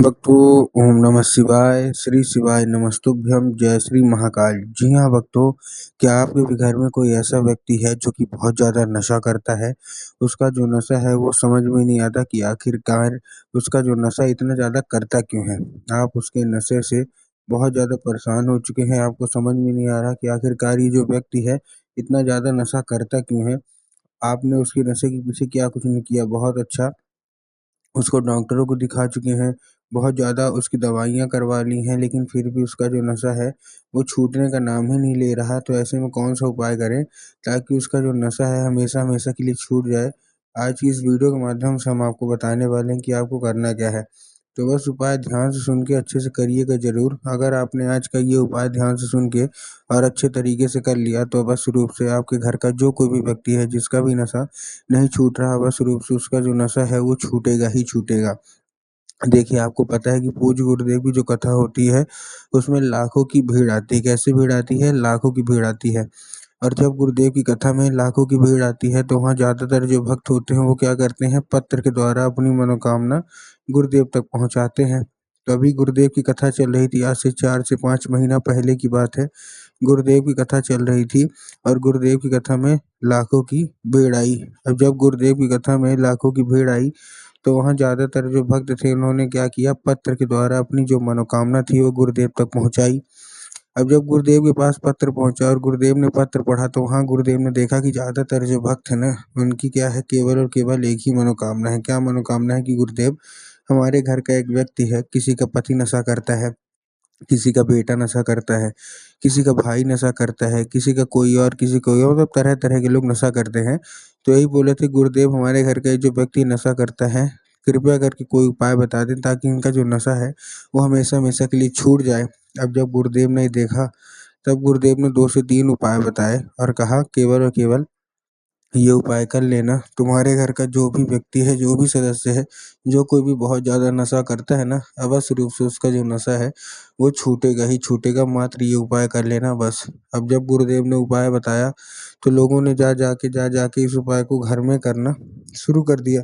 भक्तों, ओम नमः शिवाय, श्री शिवाय नमस्तुभ्यं, जय श्री महाकाल। जी हाँ भक्तों, क्या आपके भी घर में कोई ऐसा व्यक्ति है जो कि बहुत ज़्यादा नशा करता है? उसका जो नशा है वो समझ में नहीं आता कि आखिरकार उसका जो नशा इतना ज़्यादा करता क्यों है? आप उसके नशे से बहुत ज़्यादा परेशान हो चुके हैं, आपको समझ में नहीं आ रहा कि आखिरकार ये जो व्यक्ति है इतना ज़्यादा नशा करता क्यों है? आपने उसके नशे के पीछे क्या कुछ नहीं किया, बहुत अच्छा उसको डॉक्टरों को दिखा चुके हैं, बहुत ज़्यादा उसकी दवाइयाँ करवा ली हैं, लेकिन फिर भी उसका जो नशा है, वो छूटने का नाम ही नहीं ले रहा। तो ऐसे में कौन-सा उपाय करें, ताकि उसका जो नशा है हमेशा-हमेशा के लिए छूट जाए? आज की इस वीडियो के माध्यम से हम आपको बताने वाले हैं कि आपको करना क्या है। तो बस उपाय ध्यान से सुन के अच्छे से करिएगा ज़रूर। अगर आपने आज का ये उपाय ध्यान से सुन के और अच्छे तरीके से कर लिया, तो अवश्य रूप से आपके घर का जो कोई भी व्यक्ति है, जिसका भी नशा नहीं छूट रहा, अवश्य रूप से उसका जो नशा है वो छूटेगा ही छूटेगा। देखिए, आपको पता है कि पूज्य गुरुदेव की जो कथा होती है, उसमें लाखों की भीड़ आती है। कैसे भीड़ आती है? लाखों की भीड़ आती है। और जब गुरुदेव की कथा में लाखों की भीड़ आती है, तो वहाँ ज़्यादातर जो भक्त होते हैं, वो क्या करते हैं, पत्र के द्वारा अपनी मनोकामना गुरुदेव तक पहुँचाते हैं। तो अभी गुरुदेव की कथा चल रही थी, आज से 4 से 5 महीना पहले की बात है। गुरुदेव की कथा चल रही थी और गुरुदेव की कथा में लाखों की भीड़ आई। अब जब गुरुदेव की कथा में लाखों की भीड़ आई, तो वहाँ ज़्यादातर जो भक्त थे, उन्होंने क्या किया, पत्र के द्वारा अपनी जो मनोकामना थी, वो गुरुदेव तक पहुँचाई। अब जब गुरुदेव के पास पत्र पहुँचा और गुरुदेव ने पत्र पढ़ा, तो वहाँ गुरुदेव ने देखा कि ज़्यादातर जो भक्त हैं ना, उनकी क्या है, केवल और केवल एक ही मनोकामना है। क्या मनोकामना है? कि गुरुदेव, हमारे घर का एक व्यक्ति है, किसी का पति नशा करता है, किसी का बेटा नशा करता है, किसी का भाई नशा करता है, किसी का कोई और, मतलब तरह-तरह के लोग नशा करते हैं। तो यही बोले थे गुरुदेव, हमारे घर का ये जो व्यक्ति नशा करता है, कृपया करके कोई उपाय बता दें, ताकि इनका जो नशा है वो हमेशा-हमेशा के लिए छूट जाए। अब जब गुरुदेव ने देखा, तब गुरुदेव ने 2 से 3 उपाय बताए और कहा, केवल और केवल ये उपाय कर लेना, तुम्हारे घर का जो भी व्यक्ति है, जो भी सदस्य है, जो कोई भी बहुत ज़्यादा नशा करता है ना, अवश्य रूप से उसका जो नशा है वो छूटेगा ही छूटेगा, मात्र ये उपाय कर लेना बस। अब जब गुरुदेव ने उपाय बताया, तो लोगों ने जा जा के इस उपाय को घर में करना शुरू कर दिया।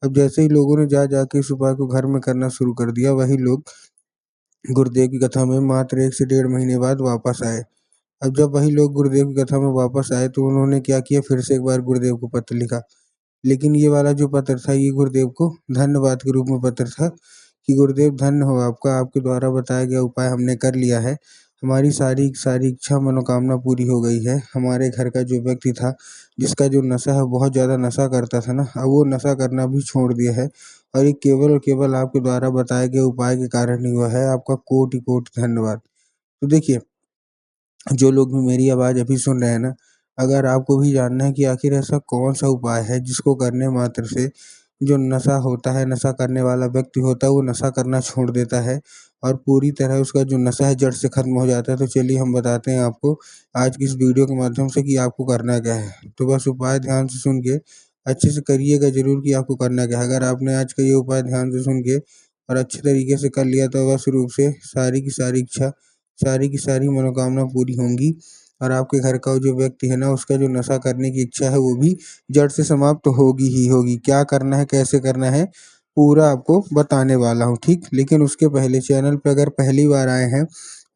अब जैसे ही लोगों ने जा के इस उपाय को घर में करना शुरू कर दिया, वही लोग गुरुदेव की कथा में मात्र 1 से डेढ़ महीने बाद वापस आए। अब जब वही लोग गुरुदेव की कथा में वापस आए, तो उन्होंने क्या किया, फिर से एक बार गुरुदेव को पत्र लिखा। लेकिन ये वाला जो पत्र था, ये गुरुदेव को धन्यवाद के रूप में पत्र था, कि गुरुदेव धन्य हो आपका, आपके द्वारा बताया गया उपाय हमने कर लिया है। हमारी सारी सारी इच्छा मनोकामना पूरी हो गई है। हमारे घर का जो व्यक्ति था, जिसका जो नशा है, बहुत ज़्यादा नशा करता था ना, अब वो नशा करना भी छोड़ दिया है। और ये केवल और केवल आपके द्वारा बताए गए उपाय के कारण ही हुआ है। आपका कोटि-कोटि धन्यवाद। तो देखिए, जो लोग भी मेरी आवाज़ अभी सुन रहे हैं ना, अगर आपको भी जानना है कि आखिर ऐसा कौन-सा उपाय है जिसको करने मात्र से जो नशा होता है, नशा करने वाला व्यक्ति होता है, वो नशा करना छोड़ देता है और पूरी तरह उसका जो नशा है जड़ से ख़त्म हो जाता है, तो चलिए हम बताते हैं आपको आज की इस वीडियो के माध्यम से कि आपको करना क्या है। तो बस उपाय ध्यान से सुन के अच्छे से करिएगा ज़रूर कि आपको करना क्या है। अगर आपने आज का ये उपाय ध्यान से सुन के और अच्छे तरीके से कर लिया, तो अवश्य रूप से सारी की सारी इच्छा, सारी की सारी मनोकामना पूरी होंगी और आपके घर का जो व्यक्ति है ना, उसका जो नशा करने की इच्छा है, वो भी जड़ से समाप्त होगी ही होगी। क्या करना है, कैसे करना है, पूरा आपको बताने वाला हूँ, ठीक? लेकिन उसके पहले चैनल पे अगर पहली बार आए हैं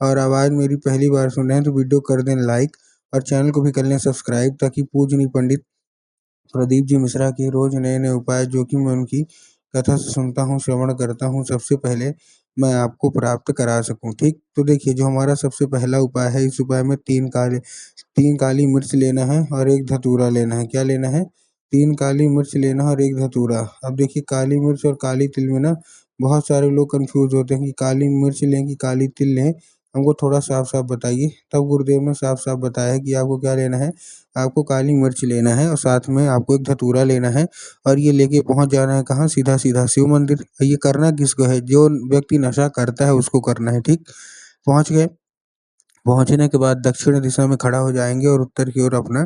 और आवाज़ मेरी पहली बार सुन रहे हैं, तो वीडियो कर दें लाइक और चैनल को भी कर लें सब्सक्राइब, ताकि पूजनीय पंडित प्रदीप जी मिश्रा के रोज़ नए-नए उपाय, जो कि मैं उनकी कथा से सुनता हूँ, श्रवण करता हूँ, सबसे पहले मैं आपको प्राप्त करा सकूँ, ठीक? तो देखिए, जो हमारा सबसे पहला उपाय है, इस उपाय में 3 काली मिर्च लेना है और 1 धतूरा लेना है। क्या लेना है? 3 काली मिर्च लेना है और 1 धतूरा। अब देखिए, काली मिर्च और काली तिल में ना बहुत सारे लोग कन्फ्यूज़ होते हैं कि काली मिर्च लें कि काली तिल लें, हमको थोड़ा साफ-साफ बताइए। तब गुरुदेव ने साफ-साफ बताया है कि आपको क्या लेना है, आपको काली मिर्च लेना है और साथ में आपको 1 धतूरा लेना है और ये लेके पहुँच जाना है कहाँ, सीधा-सीधा शिव मंदिर। ये करना किसको है? जो व्यक्ति नशा करता है उसको करना है, ठीक? पहुँच गए? पहुँचने के बाद दक्षिण दिशा में खड़ा हो जाएँगे और उत्तर की ओर अपना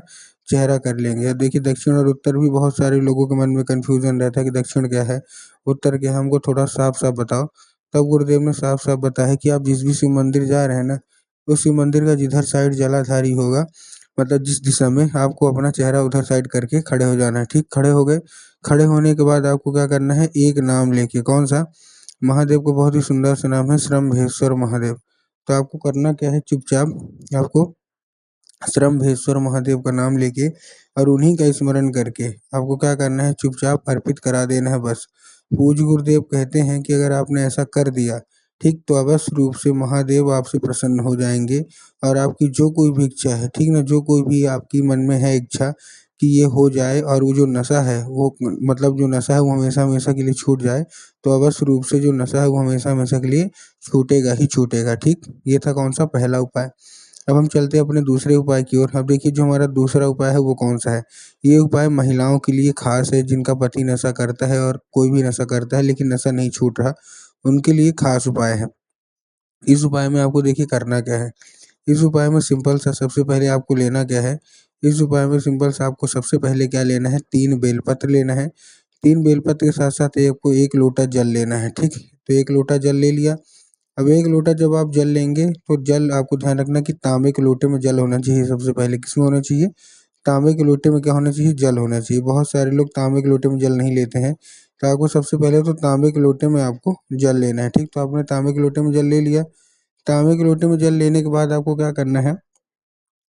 चेहरा कर लेंगे। अब देखिए, दक्षिण और उत्तर भी बहुत सारे लोगों के मन में कन्फ्यूज़न रहता है कि दक्षिण क्या है, उत्तर क्या है, हमको थोड़ा साफ-साफ बताओ। तब गुरुदेव ने साफ-साफ बताया कि आप जिस भी शिव मंदिर जा रहे हैं ना, उस शिव मंदिर का जिधर साइड जलाधारी होगा, मतलब जिस दिशा में, आपको अपना चेहरा उधर साइड करके खड़े हो जाना है, ठीक? खड़े हो गए, खड़े होने के बाद आपको क्या करना है, एक नाम लेके, कौन-सा? महादेव का बहुत ही सुंदर सा नाम है श्रम्भेश्वर महादेव। तो आपको करना क्या है, चुपचाप आपको श्रम्भेश्वर महादेव का नाम लेके और उन्हीं का स्मरण करके आपको क्या करना है, चुपचाप अर्पित करा देना है बस। पूज्य गुरुदेव कहते हैं कि अगर आपने ऐसा कर दिया, ठीक, तो अवश्य रूप से महादेव आपसे प्रसन्न हो जाएंगे और आपकी जो कोई भी इच्छा है, ठीक ना, जो कोई भी आपकी मन में है इच्छा कि ये हो जाए और वो जो नशा है वो मतलब जो नशा है वो हमेशा हमेशा के लिए छूट जाए, तो अवश्य रूप से जो नशा है वो हमेशा हमेशा के लिए छूटेगा ही छूटेगा। ठीक, ये था कौन सा, पहला उपाय। अब हम चलते हैं अपने दूसरे उपाय की ओर। अब देखिए जो हमारा दूसरा उपाय है वो कौन सा है। ये उपाय महिलाओं के लिए खास है, जिनका पति नशा करता है और कोई भी नशा करता है लेकिन नशा नहीं छूट रहा, उनके लिए खास उपाय है। इस उपाय में आपको देखिए करना क्या है। इस उपाय में सिंपल सा सबसे पहले आपको लेना क्या है, इस उपाय में सिंपल सा आपको सबसे पहले क्या लेना है, 3 बेलपत्र लेना है। 3 बेलपत्र के साथ-साथ आपको 1 लोटा जल लेना है, ठीक? तो 1 लोटा जल ले लिया। अब 1 लोटा जब आप जल लेंगे, तो जल आपको ध्यान रखना कि तांबे के लोटे में जल होना चाहिए सबसे पहले। किसमें होना चाहिए? तांबे के लोटे में क्या होना चाहिए? जल होना चाहिए। बहुत सारे लोग तांबे के लोटे में जल नहीं लेते हैं, तो आपको सबसे पहले तो तांबे के लोटे में आपको जल लेना है, ठीक? तो आपने तांबे के लोटे में जल ले लिया। तांबे के लोटे में जल लेने के बाद आपको क्या करना है,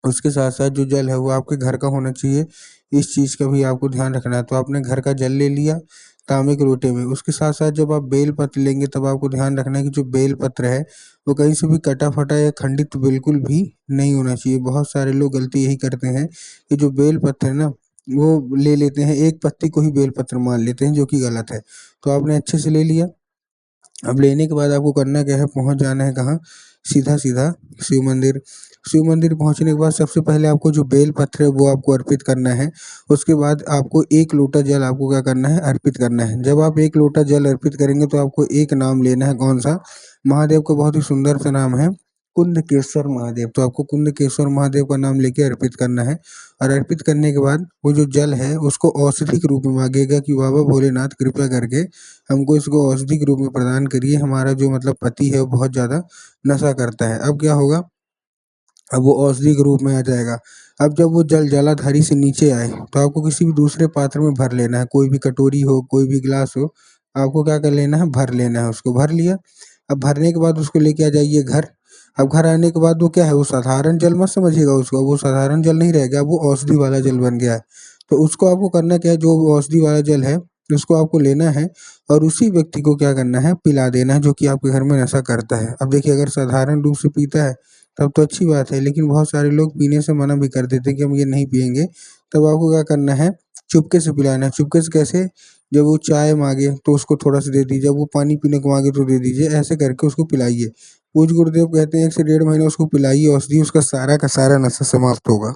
उसके साथ-साथ जो जल है वो आपके घर का होना चाहिए, इस चीज़ का भी आपको ध्यान रखना है। तो आपने घर का जल ले लिया तांबे के लोटे में, उसके साथ-साथ जब आप बेल पत्र लेंगे तब आपको ध्यान रखना है कि जो बेल पत्र है, वो कहीं से भी कटा-फटा या खंडित बिल्कुल भी नहीं होना चाहिए। बहुत सारे लोग गलती यही करते हैं कि जो बेल पत्र है ना, वो ले लेते हैं, एक पत्ती को ही बेल पत्र मान लेते हैं, जो कि गलत है। तो आपने अच्छे से ले लिया। अब लेने के बाद आपको करना क्या है, पहुँच जाना है कहाँ, सीधा-सीधा शिव मंदिर। शिव मंदिर पहुँचने के बाद सबसे पहले आपको जो बेल पत्र है वो आपको अर्पित करना है। उसके बाद आपको 1 लोटा जल आपको क्या करना है, अर्पित करना है। जब आप 1 लोटा जल अर्पित करेंगे तो आपको एक नाम लेना है, कौन-सा? महादेव का बहुत ही सुंदर सा नाम है, कुंदकेश्वर महादेव। तो आपको कुंदकेश्वर महादेव का नाम लेके अर्पित करना है और अर्पित करने के बाद वो जो जल है उसको औषधि के रूप में माँगेगा कि बाबा भोलेनाथ कृपया करके हमको इसको औषधि के रूप में प्रदान करिए। हमारा जो मतलब पति है वो बहुत ज़्यादा नशा करता है। अब क्या होगा, अब वो औषधि के रूप में आ जाएगा। अब जब वो जल जलाधारी से नीचे आए, तो आपको किसी भी दूसरे पात्र में भर लेना है, कोई भी कटोरी हो, कोई भी ग्लास हो, आपको क्या कर लेना है, भर लेना है उसको। भर लिया, अब भरने के बाद उसको लेके आ जाइए घर। अब घर आने के बाद वो क्या है, वो साधारण जल मत समझिएगा उसको, वो साधारण जल नहीं रह गया, वो औषधि वाला जल बन गया है। तो उसको आपको करना क्या है, जो औषधि वाला जल है, उसको आपको लेना है और उसी व्यक्ति को क्या करना है, पिला देना है, जो कि आपके घर में नशा करता है। अब देखिए अगर साधारण रूप से पीता है तब तो अच्छी बात है, लेकिन बहुत सारे लोग पीने से मना भी कर देते हैं कि हम ये नहीं पिएँगे। तब आपको क्या करना है, चुपके से पिलाना है। चुपके से कैसे? जब वो चाय माँगे तो उसको थोड़ा-सा दे दीजिए, जब वो पानी पीने को माँगे तो दे दीजिए, ऐसे करके उसको पिलाइए। पूज्य गुरुदेव कहते हैं 1 से डेढ़ महीना उसको पिलाइए औषधि, उसका सारा का सारा नशा समाप्त होगा।